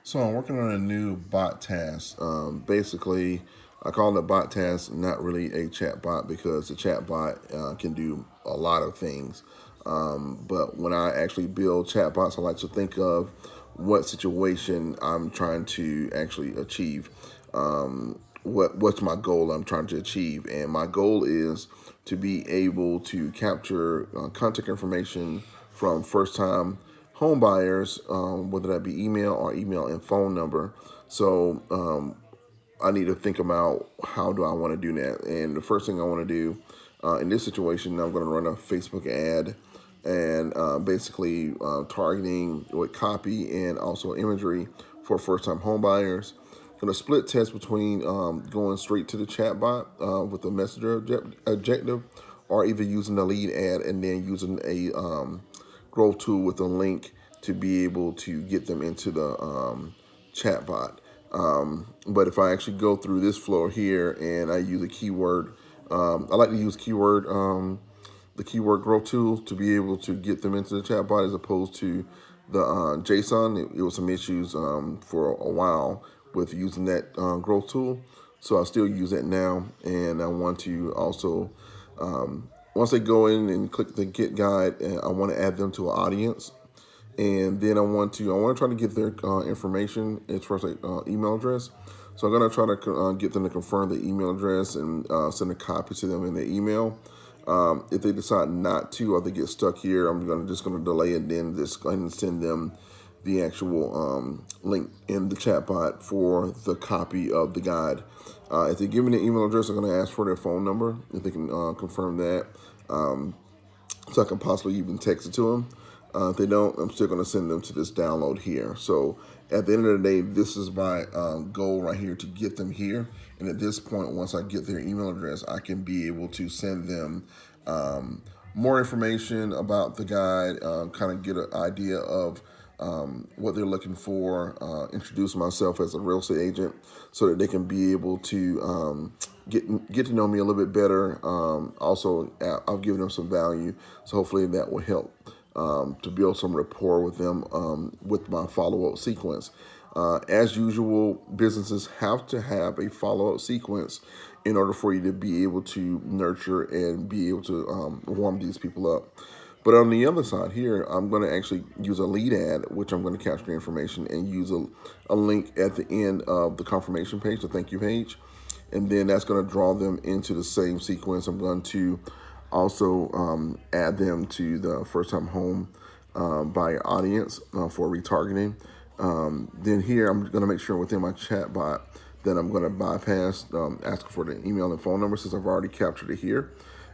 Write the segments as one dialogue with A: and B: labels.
A: So I'm working on a new bot task. Basically, I call it a bot task, not really a chat bot because the chat bot can do a lot of things. But when I actually build chat bots, I like to think of what situation I'm trying to actually achieve. What's my goal I'm trying to achieve, and my goal is to be able to capture contact information from first time home buyers, whether that be email and phone number. So I need to think about how do I want to do that. And the first thing I want to do in this situation, I'm going to run a Facebook ad and basically targeting with copy and also imagery for first-time home buyers. Going to split test between going straight to the chatbot with a messenger objective, or either using the lead ad and then using a growth tool with a link to be able to get them into the chatbot. But if I actually go through this flow here and I use a keyword, I like to use the keyword growth tool to be able to get them into the chatbot as opposed to the JSON. It was some issues for a while with using that growth tool. So I still use that now, and I want to also once they go in and click the get guide, I want to add them to an audience, and then I want to try to get their information as far as like email address. So I'm gonna try to get them to confirm the email address and send a copy to them in their email. If they decide not to, or they get stuck here, I'm just gonna delay it, then just go ahead and send them the actual link in the chatbot for the copy of the guide. If they give me the email address, I'm going to ask for their phone number if they can confirm that, so I can possibly even text it to them. If they don't, I'm still going to send them to this download here. So at the end of the day, this is my goal right here, to get them here. And at this point, once I get their email address, I can be able to send them more information about the guide, kind of get an idea of what they're looking for, introduce myself as a real estate agent so that they can be able to get to know me a little bit better. Also, I'll give them some value, so hopefully that will help to build some rapport with them with my follow-up sequence. As usual, businesses have to have a follow-up sequence in order for you to be able to nurture and be able to warm these people up. But on the other side here, I'm going to actually use a lead ad, which I'm going to capture information and use a link at the end of the confirmation page, the thank you page. And then that's going to draw them into the same sequence. I'm going to also add them to the first-time home buyer audience for retargeting. Then here, I'm going to make sure within my chat bot that I'm going to bypass asking for the email and phone number, since I've already captured it here.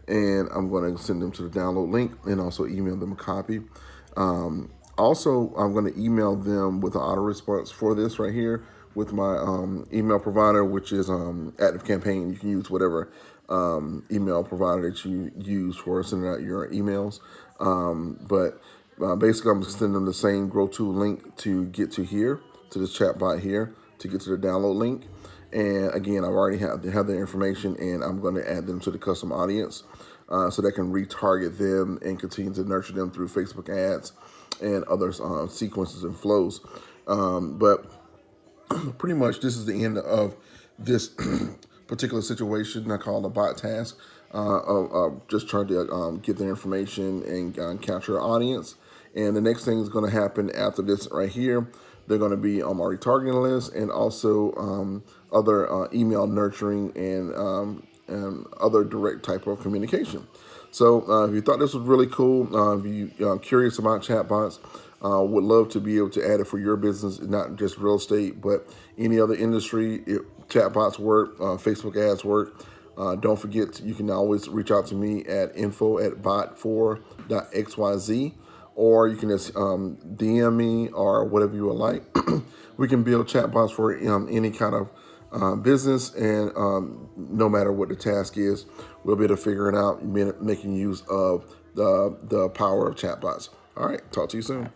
A: And I'm going to send them to the download link and also email them a copy. Also, I'm going to email them with an auto response for this right here with my email provider, which is ActiveCampaign. You can use whatever email provider that you use for sending out your emails. But basically, I'm sending them the same Grow Tool link to get to here, to this chat bot here, to get to the download link. And again, I've already have their information, and I'm going to add them to the custom audience so that can retarget them and continue to nurture them through Facebook ads and other sequences and flows. But pretty much this is the end of this particular situation I call a bot task. Just trying to get their information and capture an audience. And the next thing is going to happen after this right here. They're going to be on my retargeting list, and also other email nurturing and other direct type of communication. So if you thought this was really cool, if you're curious about chatbots, would love to be able to add it for your business, not just real estate, but any other industry. Chatbots work, Facebook ads work. Don't forget, you can always reach out to me at info@bot4.xyz, or you can just DM me or whatever you would like. We can build chatbots for any kind of business, and no matter what the task is, we'll be able to figure it out, making use of the power of chatbots. All right, talk to you soon.